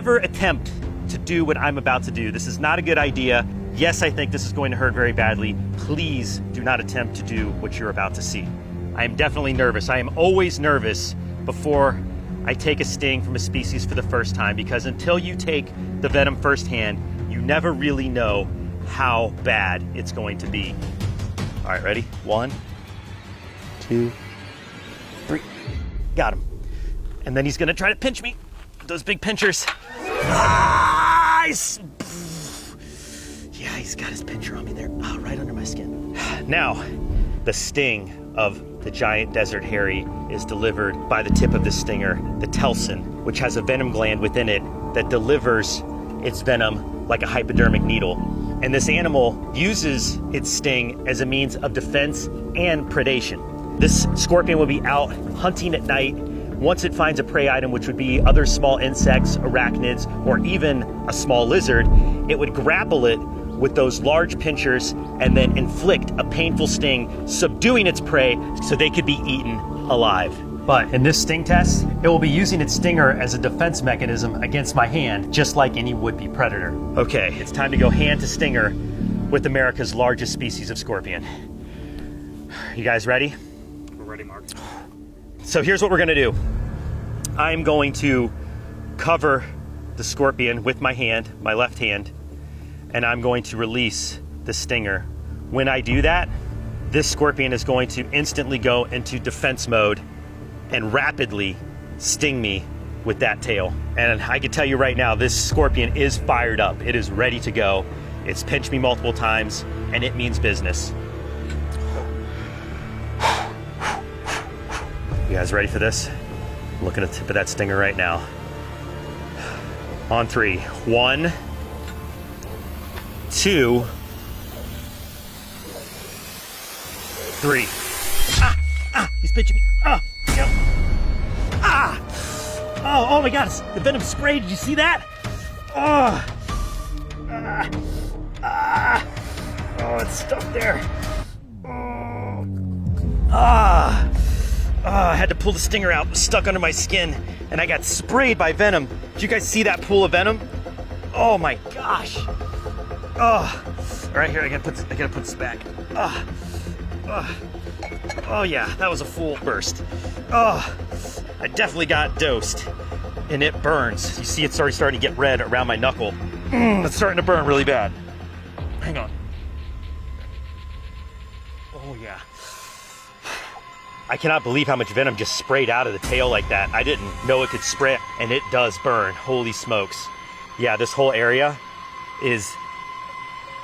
never attempt to do what I'm about to do. This is not a good idea. Yes, I think this is going to hurt very badly. Please do not attempt to do what you're about to see. I am definitely nervous. I am always nervous before I take a sting from a species for the first time, because until you take the venom firsthand, you never really know how bad it's going to be. All right, ready? 1, 2, 3. Got him. And then he's gonna try to pinch me. Those big pinchers. Ah, yeah, he's got his pincher on me there. Oh, right under my skin. Now, the sting of the giant desert hairy is delivered by the tip of the stinger, the telson, which has a venom gland within it that delivers its venom like a hypodermic needle. And this animal uses its sting as a means of defense and predation. This scorpion will be out hunting at night. Once it finds a prey item, which would be other small insects, arachnids, or even a small lizard, it would grapple it with those large pinchers and then inflict a painful sting, subduing its prey so they could be eaten alive. But in this sting test, it will be using its stinger as a defense mechanism against my hand, just like any would-be predator. Okay, it's time to go hand to stinger with America's largest species of scorpion. You guys ready? We're ready, Mark. So here's what we're gonna do. I'm going to cover the scorpion with my hand, my left hand, and I'm going to release the stinger. When I do that, this scorpion is going to instantly go into defense mode and rapidly sting me with that tail. And I can tell you right now, this scorpion is fired up. It is ready to go. It's pinched me multiple times, and it means business. You guys ready for this? I'm looking at the tip of that stinger right now. On 3. 1, 2, 3. He's pinching me. Oh my God, the venom spray. Did you see that? Oh, it's stuck there. I had to pull the stinger out. It was stuck under my skin, and I got sprayed by venom. Did you guys see that pool of venom? Oh my gosh. All right, here, I gotta put this back. Oh yeah, that was a full burst. I definitely got dosed, and it burns. You see it's already starting to get red around my knuckle. It's starting to burn really bad. Hang on. Oh yeah. I cannot believe how much venom just sprayed out of the tail like that. I didn't know it could spray, and it does burn. Holy smokes. Yeah, this whole area is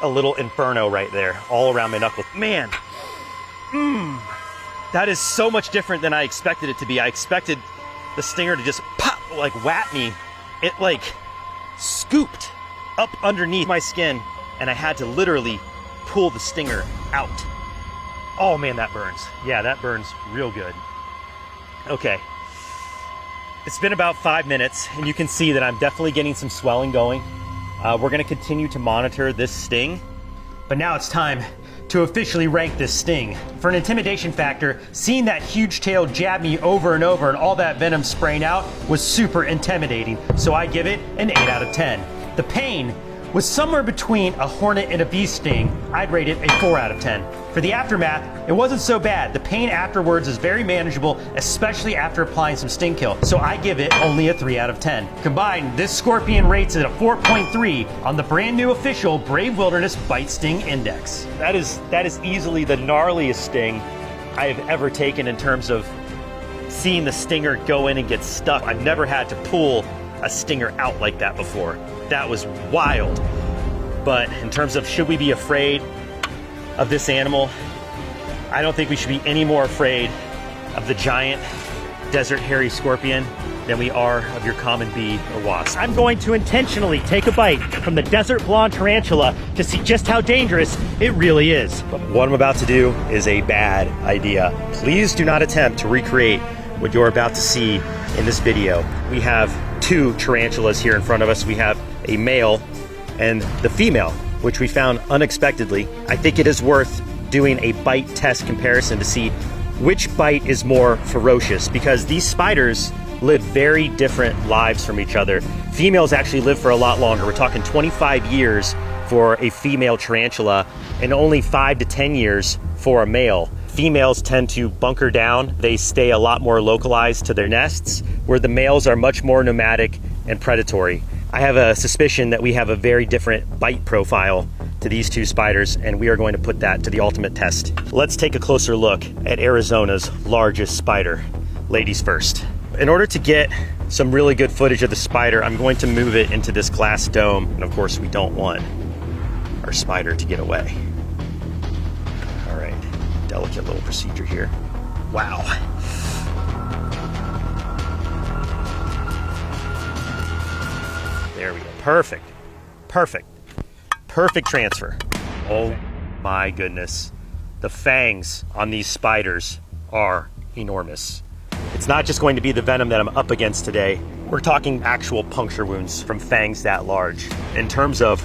a little inferno right there, all around my knuckle. Man, that is so much different than I expected it to be. I expected the stinger to just pop, like whap me. It like scooped up underneath my skin, and I had to literally pull the stinger out. Oh man, that burns. Yeah, that burns real good. Okay. It's been about 5 minutes, and you can see that I'm definitely getting some swelling going. We're gonna continue to monitor this sting, but now it's time to officially rank this sting. For an intimidation factor, seeing that huge tail jab me over and over and all that venom spraying out was super intimidating, so I give it an 8 out of 10. The pain was somewhere between a hornet and a bee sting. I'd rate it a 4 out of 10. For the aftermath, it wasn't so bad. The pain afterwards is very manageable, especially after applying some sting kill. So I give it only a 3 out of 10. Combined, this scorpion rates it a 4.3 on the brand new official Brave Wilderness Bite Sting Index. That is easily the gnarliest sting I have ever taken in terms of seeing the stinger go in and get stuck. I've never had to pull a stinger out like that before. That was wild. But in terms of should we be afraid of this animal, I don't think we should be any more afraid of the giant desert hairy scorpion than we are of your common bee or wasp. I'm going to intentionally take a bite from the desert blonde tarantula to see just how dangerous it really is. But what I'm about to do is a bad idea. Please do not attempt to recreate what you're about to see in this video. We have 2 tarantulas here in front of us. We have a male and the female, which we found unexpectedly. I think it is worth doing a bite test comparison to see which bite is more ferocious, because these spiders live very different lives from each other. Females actually live for a lot longer. We're talking 25 years for a female tarantula and only 5 to 10 years for a male. Females tend to bunker down. They stay a lot more localized to their nests, where the males are much more nomadic and predatory. I have a suspicion that we have a very different bite profile to these two spiders, and we are going to put that to the ultimate test. Let's take a closer look at Arizona's largest spider. Ladies first. In order to get some really good footage of the spider, I'm going to move it into this glass dome, and of course we don't want our spider to get away. All right, delicate little procedure here. Wow. There we go. Perfect. Perfect. Perfect transfer. Oh my goodness. The fangs on these spiders are enormous. It's not just going to be the venom that I'm up against today. We're talking actual puncture wounds from fangs that large. In terms of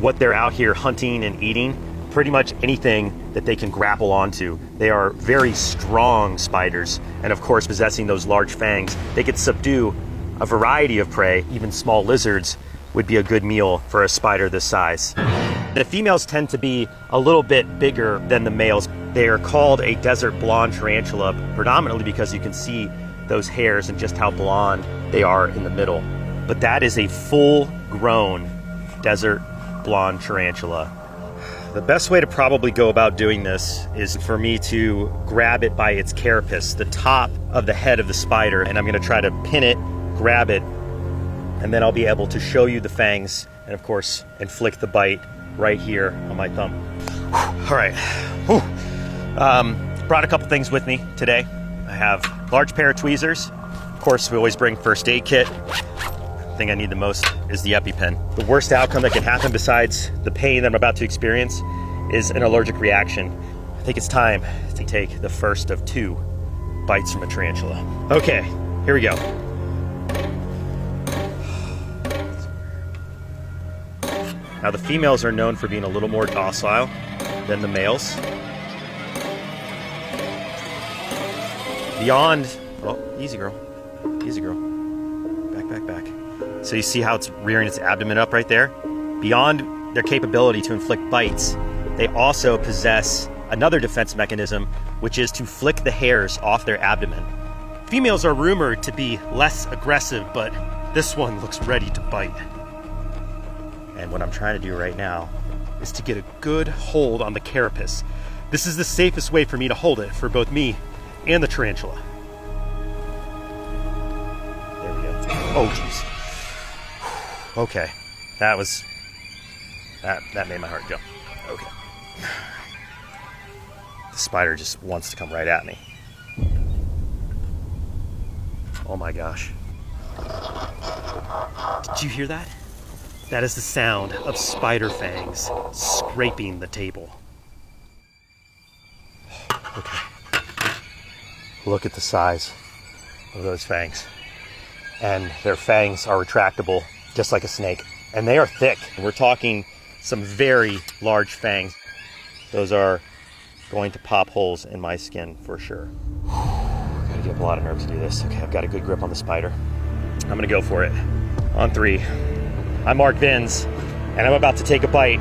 what they're out here hunting and eating, pretty much anything that they can grapple onto. They are very strong spiders, and of course, possessing those large fangs, they could subdue a variety of prey. Even small lizards would be a good meal for a spider this size. The females tend to be a little bit bigger than the males. They are called a desert blonde tarantula, predominantly because you can see those hairs and just how blonde they are in the middle. But that is a full-grown desert blonde tarantula. The best way to probably go about doing this is for me to grab it by its carapace, the top of the head of the spider, and I'm going to try to pin it, grab it, and then I'll be able to show you the fangs and of course inflict the bite right here on my thumb. All right. Brought a couple things with me today. I have a large pair of tweezers. Of course, we always bring first aid kit. The thing I need the most is the EpiPen. The worst outcome that can happen besides the pain that I'm about to experience is an allergic reaction. I think it's time to take the first of 2 bites from a tarantula. Okay, here we go. Now the females are known for being a little more docile than the males. Beyond, oh, easy girl, easy girl. Back, back, back. So you see how it's rearing its abdomen up right there? Beyond their capability to inflict bites, they also possess another defense mechanism, which is to flick the hairs off their abdomen. Females are rumored to be less aggressive, but this one looks ready to bite. And what I'm trying to do right now is to get a good hold on the carapace. This is the safest way for me to hold it for both me and the tarantula. There we go. Oh, jeez. Okay, that made my heart go. Okay. The spider just wants to come right at me. Oh my gosh. Did you hear that? That is the sound of spider fangs scraping the table. Okay. Look at the size of those fangs. And their fangs are retractable, just like a snake. And they are thick. We're talking some very large fangs. Those are going to pop holes in my skin for sure. Gotta get up a lot of nerves to do this. Okay, I've got a good grip on the spider. I'm gonna go for it. On 3. I'm Mark Vins, and I'm about to take a bite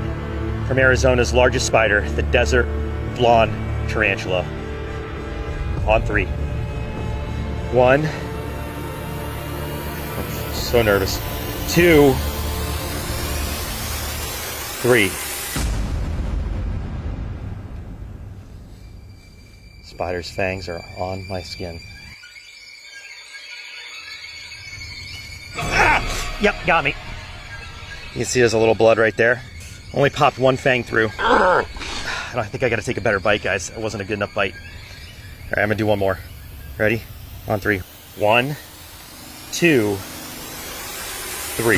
from Arizona's largest spider, the desert blonde tarantula. On 3. 1. I'm so nervous. 2. 3. Spider's fangs are on my skin. Ah! Yep, got me. You can see there's a little blood right there. Only popped 1 fang through. I think I gotta take a better bite, guys. It wasn't a good enough bite. All right, I'm gonna do 1 more. Ready? On 3. 1, 2, 3.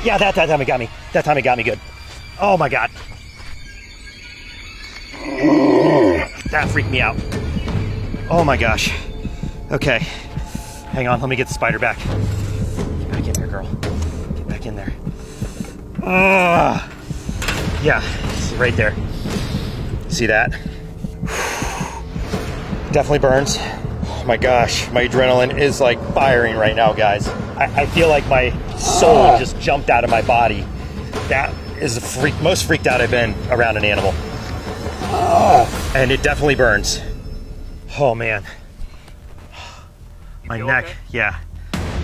Yeah, that time it got me. That time it got me good. Oh my God. That freaked me out. Oh my gosh. Okay. Hang on, let me get the spider back. Get back in there, girl. Get back in there. Yeah, right there. See that? Definitely burns. Oh my gosh, my adrenaline is like firing right now, guys. I feel like my soul just jumped out of my body. That is the most freaked out I've been around an animal. And it definitely burns. Oh man. My neck, okay? Yeah.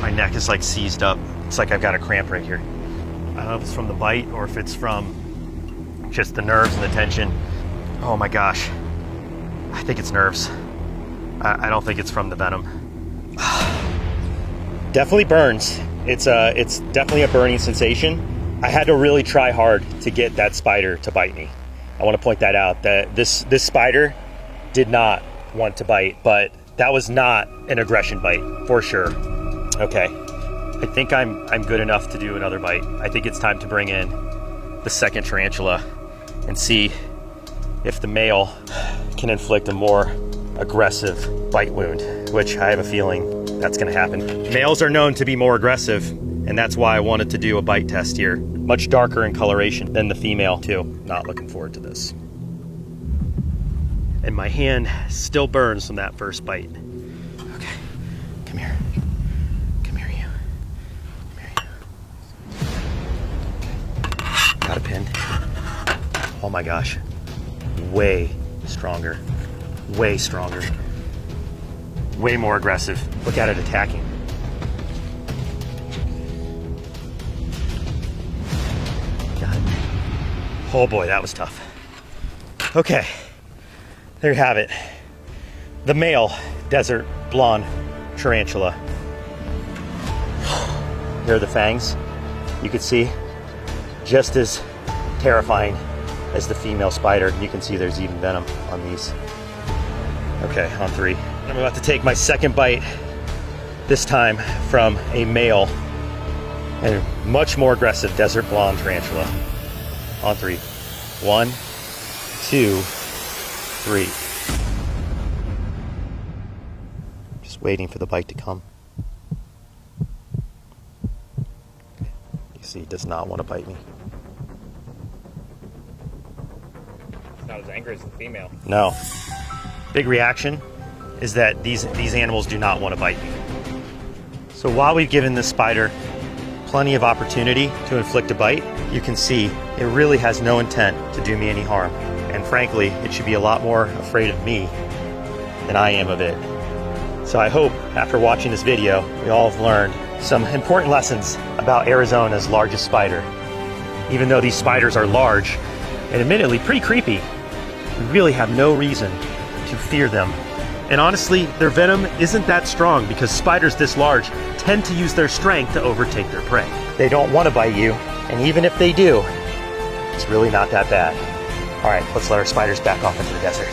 My neck is like seized up. It's like I've got a cramp right here. I don't know if it's from the bite or if it's from just the nerves and the tension. Oh my gosh. I think it's nerves. I don't think it's from the venom. Definitely burns. It's definitely a burning sensation. I had to really try hard to get that spider to bite me. I want to point that out, that this spider did not want to bite, but that was not an aggression bite, for sure. Okay, I think I'm good enough to do another bite. I think it's time to bring in the second tarantula and see if the male can inflict a more aggressive bite wound, which I have a feeling that's gonna happen. Males are known to be more aggressive, and that's why I wanted to do a bite test here. Much darker in coloration than the female too. Not looking forward to this. And my hand still burns from that first bite. Okay, come here. Come here, you. Come here, you. Okay. Got a pin. Oh my gosh. Way stronger. Way stronger. Way more aggressive. Look at it attacking. God. Oh boy, that was tough. Okay. There you have it. The male desert blonde tarantula. Here are the fangs. You can see just as terrifying as the female spider. You can see there's even venom on these. Okay, on 3. I'm about to take my second bite, this time from a male and much more aggressive desert blonde tarantula. On 3. 1, 2, 3. Just waiting for the bite to come. You see, he does not want to bite me. It's not as angry as the female. No. Big reaction is that these animals do not want to bite me. So while we've given this spider plenty of opportunity to inflict a bite, you can see it really has no intent to do me any harm. And frankly, it should be a lot more afraid of me than I am of it. So I hope after watching this video, we all have learned some important lessons about Arizona's largest spider. Even though these spiders are large and admittedly pretty creepy, we really have no reason to fear them. And honestly, their venom isn't that strong because spiders this large tend to use their strength to overtake their prey. They don't want to bite you, and even if they do, it's really not that bad. All right, let's let our spiders back off into the desert.